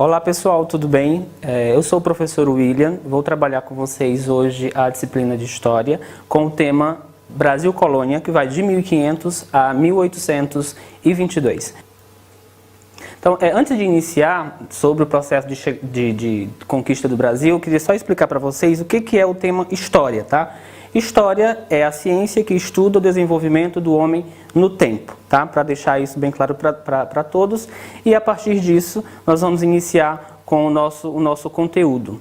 Olá pessoal, tudo bem? Eu sou o professor William, vou trabalhar com vocês hoje a disciplina de História com o tema Brasil Colônia, que vai de 1500 a 1822. Então, antes de iniciar sobre o processo de conquista do Brasil, eu queria só explicar para vocês o que é o tema História, tá? História é a ciência que estuda o desenvolvimento do homem no tempo, tá? Para deixar isso bem claro para todos. E a partir disso, nós vamos iniciar com o nosso conteúdo.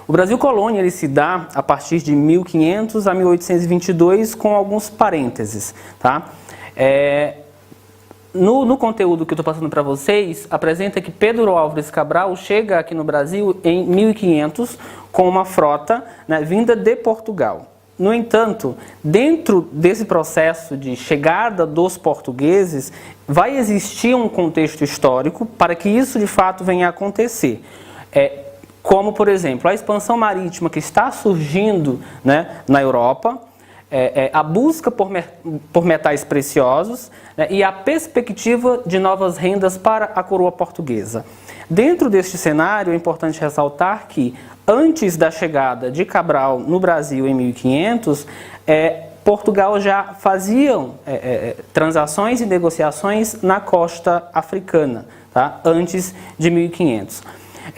O Brasil Colônia ele se dá a partir de 1500 a 1822 com alguns parênteses, tá? No conteúdo que eu estou passando para vocês, apresenta que Pedro Álvares Cabral chega aqui no Brasil em 1500 com uma frota, né, vinda de Portugal. No entanto, dentro desse processo de chegada dos portugueses, vai existir um contexto histórico para que isso de fato venha a acontecer. Como, por exemplo, a expansão marítima que está surgindo, né, na Europa, a busca por metais preciosos, né, e a perspectiva de novas rendas para a coroa portuguesa. Dentro deste cenário, é importante ressaltar que, antes da chegada de Cabral no Brasil em 1500, Portugal já fazia transações e negociações na costa africana, tá? Antes de 1500.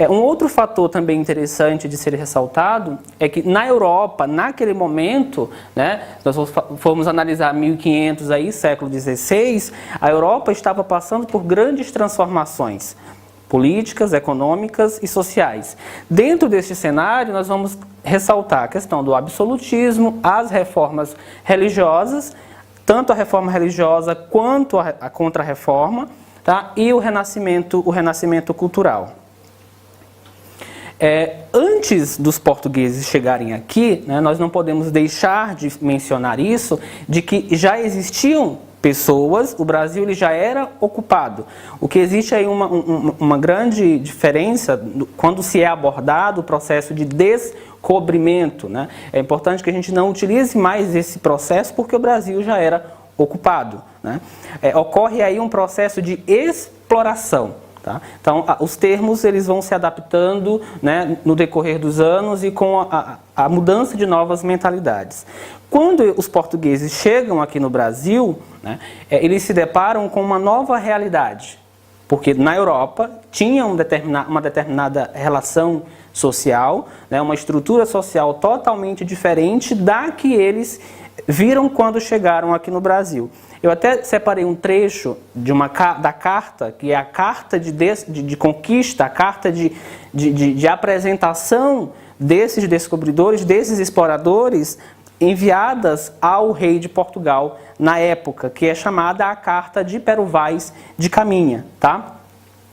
Um outro fator também interessante de ser ressaltado é que na Europa, naquele momento, né, nós formos analisar 1500, aí, século XVI, a Europa estava passando por grandes transformações políticas, econômicas e sociais. Dentro deste cenário, nós vamos ressaltar a questão do absolutismo, as reformas religiosas, tanto a reforma religiosa quanto a contra-reforma, tá? E o renascimento cultural. Antes dos portugueses chegarem aqui, né, nós não podemos deixar de mencionar isso, de que já existiam pessoas, o Brasil ele já era ocupado. O que existe aí uma grande diferença quando se é abordado o processo de descobrimento, né? É importante que a gente não utilize mais esse processo porque o Brasil já era ocupado, né? Ocorre aí um processo de exploração. Tá? Então, os termos eles vão se adaptando, né, no decorrer dos anos e com a mudança de novas mentalidades. Quando os portugueses chegam aqui no Brasil, né, eles se deparam com uma nova realidade, porque na Europa tinha uma determinada relação social, né, uma estrutura social totalmente diferente da que eles viram quando chegaram aqui no Brasil. Eu até separei um trecho da carta, que é a carta de conquista, a carta de apresentação desses descobridores, desses exploradores, enviadas ao rei de Portugal na época, que é chamada a Carta de Pero Vaz de Caminha, tá?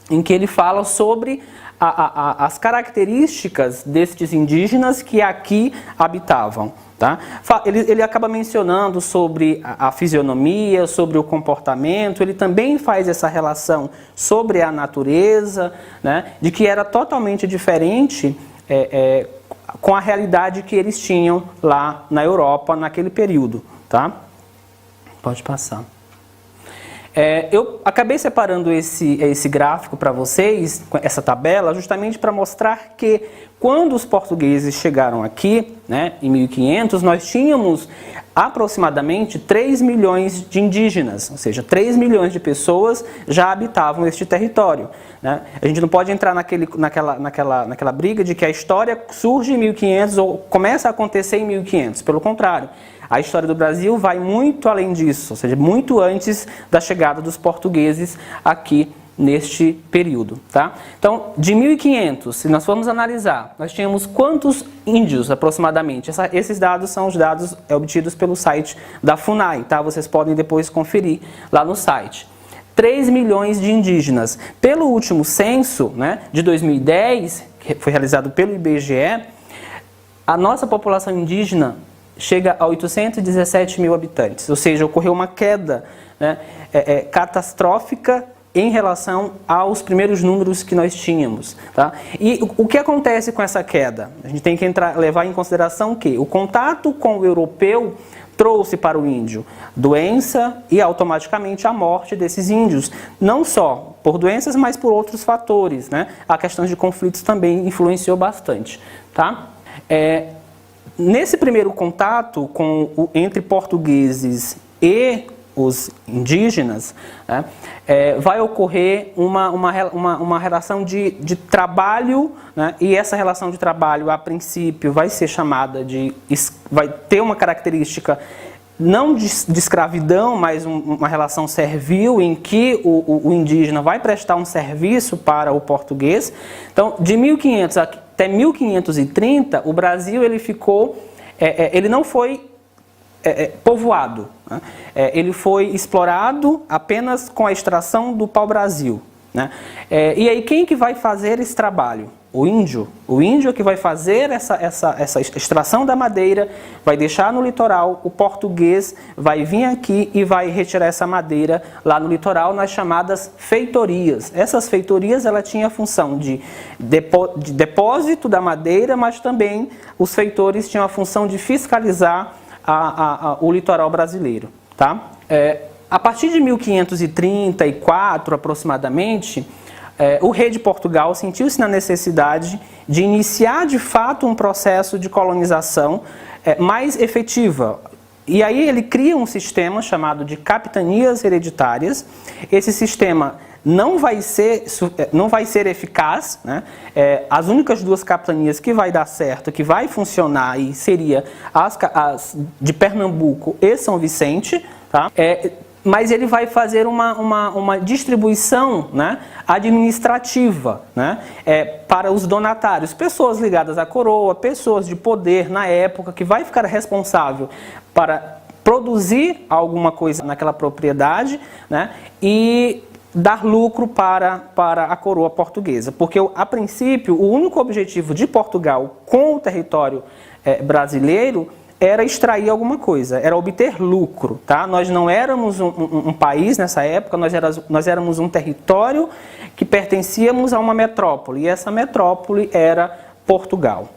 Em que ele fala sobre as características destes indígenas que aqui habitavam. Tá? Ele acaba mencionando sobre a fisionomia, sobre o comportamento, ele também faz essa relação sobre a natureza, né, de que era totalmente diferente com a realidade que eles tinham lá na Europa naquele período. Tá? Pode passar. Eu acabei separando esse gráfico para vocês, essa tabela, justamente para mostrar que quando os portugueses chegaram aqui, né, em 1500, nós tínhamos aproximadamente 3 milhões de indígenas, ou seja, 3 milhões de pessoas já habitavam este território, né? A gente não pode entrar naquela briga de que a história surge em 1500 ou começa a acontecer em 1500, pelo contrário. A história do Brasil vai muito além disso, ou seja, muito antes da chegada dos portugueses aqui neste período, tá? Então, de 1500, se nós formos analisar, nós tínhamos quantos índios aproximadamente? Esses dados são os dados obtidos pelo site da FUNAI, tá? Vocês podem depois conferir lá no site. 3 milhões de indígenas. Pelo último censo, né, de 2010, que foi realizado pelo IBGE, a nossa população indígena chega a 817 mil habitantes, ou seja, ocorreu uma queda, né, catastrófica em relação aos primeiros números que nós tínhamos. Tá? E o que acontece com essa queda? A gente tem que levar em consideração que o contato com o europeu trouxe para o índio? Doença e automaticamente a morte desses índios, não só por doenças, mas por outros fatores, né? A questão de conflitos também influenciou bastante, tá? Nesse primeiro contato entre portugueses e os indígenas, né, vai ocorrer uma relação de trabalho, né, e essa relação de trabalho, a princípio, vai ser chamada vai ter uma característica não de escravidão, mas uma relação servil, em que o indígena vai prestar um serviço para o português. Então, de 1500 até 1530, o Brasil ele não foi povoado, né? Ele foi explorado apenas com a extração do pau-brasil, né? E aí quem que vai fazer esse trabalho? O índio. O índio é que vai fazer essa extração da madeira, vai deixar no litoral, o português vai vir aqui e vai retirar essa madeira lá no litoral nas chamadas feitorias. Essas feitorias, ela tinha a função de depósito da madeira, mas também os feitores tinham a função de fiscalizar o litoral brasileiro, tá? A partir de 1534, aproximadamente, o rei de Portugal sentiu-se na necessidade de iniciar, de fato, um processo de colonização mais efetiva. E aí ele cria um sistema chamado de capitanias hereditárias. Esse sistema não vai ser eficaz, né? As únicas duas capitanias que vai dar certo, que vai funcionar, e seria as de Pernambuco e São Vicente, tá? Mas ele vai fazer uma distribuição, né, administrativa, né, para os donatários, pessoas ligadas à coroa, pessoas de poder na época, que vai ficar responsável para produzir alguma coisa naquela propriedade, né, e dar lucro para a coroa portuguesa. Porque, a princípio, o único objetivo de Portugal com o território brasileiro era extrair alguma coisa, era obter lucro, tá? Nós não éramos um país nessa época, nós éramos um território que pertencíamos a uma metrópole, e essa metrópole era Portugal.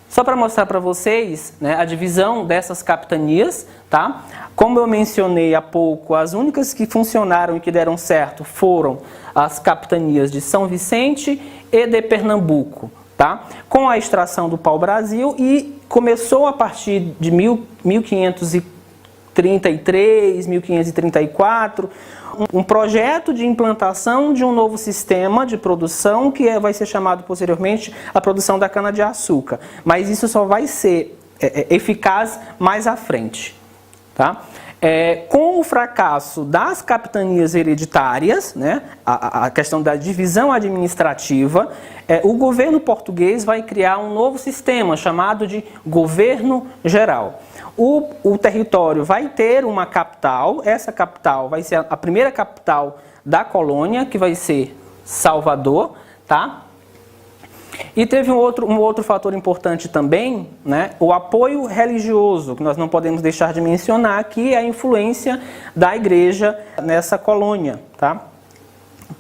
Só para mostrar para vocês, né, a divisão dessas capitanias, tá? Como eu mencionei há pouco, as únicas que funcionaram e que deram certo foram as capitanias de São Vicente e de Pernambuco, tá? Com a extração do pau-brasil, e começou a partir de 1533, 1534, um projeto de implantação de um novo sistema de produção que vai ser chamado posteriormente a produção da cana-de-açúcar. Mas isso só vai ser eficaz mais à frente, tá? Com o fracasso das capitanias hereditárias, né, a questão da divisão administrativa, o governo português vai criar um novo sistema chamado de governo geral. O território vai ter uma capital, essa capital vai ser a primeira capital da colônia, que vai ser Salvador, tá? E teve um outro fator importante também, né, o apoio religioso, que nós não podemos deixar de mencionar, que é a influência da igreja nessa colônia, tá?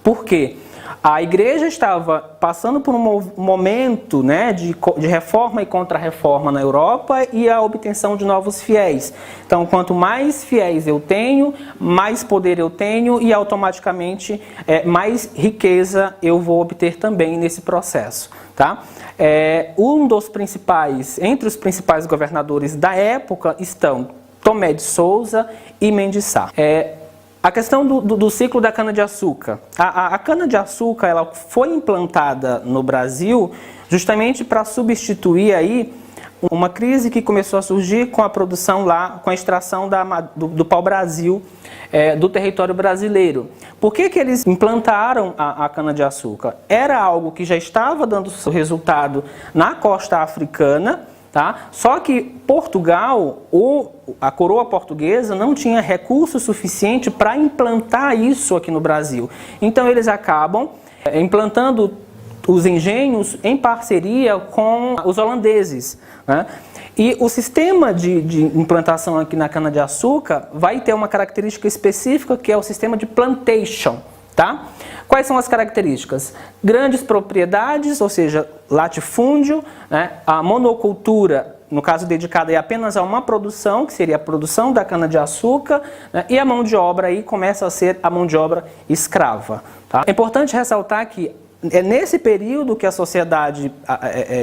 Por quê? A igreja estava passando por um momento, né, de reforma e contra-reforma na Europa, e a obtenção de novos fiéis. Então, quanto mais fiéis eu tenho, mais poder eu tenho, e automaticamente mais riqueza eu vou obter também nesse processo, tá? Entre os principais governadores da época estão Tomé de Souza e Mendes Sá. A questão do ciclo da cana-de-açúcar. A cana-de-açúcar, ela foi implantada no Brasil justamente para substituir aí uma crise que começou a surgir com a produção lá, com a extração do pau-brasil do território brasileiro. Por que eles implantaram a cana-de-açúcar? Era algo que já estava dando resultado na costa africana, tá? Só que Portugal, a coroa portuguesa, não tinha recurso suficiente para implantar isso aqui no Brasil. Então eles acabam implantando os engenhos em parceria com os holandeses, né? E o sistema de implantação aqui na cana-de-açúcar vai ter uma característica específica, que é o sistema de plantation, tá? Quais são as características? Grandes propriedades, ou seja, latifúndio, né? A monocultura no caso dedicada apenas a uma produção, que seria a produção da cana-de-açúcar, né? E a mão de obra aí começa a ser a mão de obra escrava. Tá? É importante ressaltar que é nesse período que a sociedade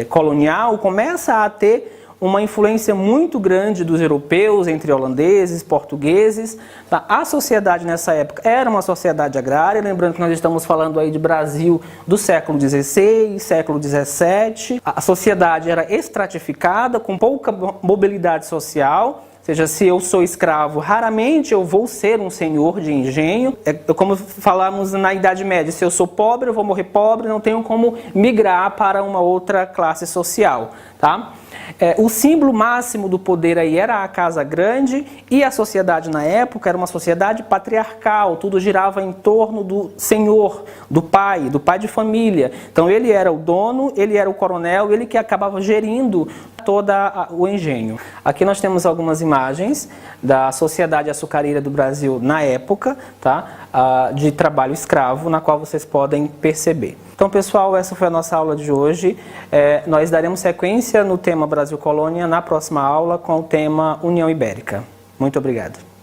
colonial começa a ter uma influência muito grande dos europeus, entre holandeses, portugueses. Tá? A sociedade nessa época era uma sociedade agrária, lembrando que nós estamos falando aí de Brasil do século XVI, século XVII. A sociedade era estratificada, com pouca mobilidade social. Ou seja, se eu sou escravo, raramente eu vou ser um senhor de engenho. É como falamos na Idade Média, se eu sou pobre, eu vou morrer pobre, não tenho como migrar para uma outra classe social. Tá? O símbolo máximo do poder aí era a casa grande, e a sociedade na época era uma sociedade patriarcal, tudo girava em torno do senhor, do pai de família. Então ele era o dono, ele era o coronel, ele que acabava gerindo todo o engenho. Aqui nós temos algumas imagens da sociedade açucareira do Brasil na época, tá? De trabalho escravo, na qual vocês podem perceber. Então, pessoal, essa foi a nossa aula de hoje. Nós daremos sequência no tema Brasil Colônia na próxima aula com o tema União Ibérica. Muito obrigado.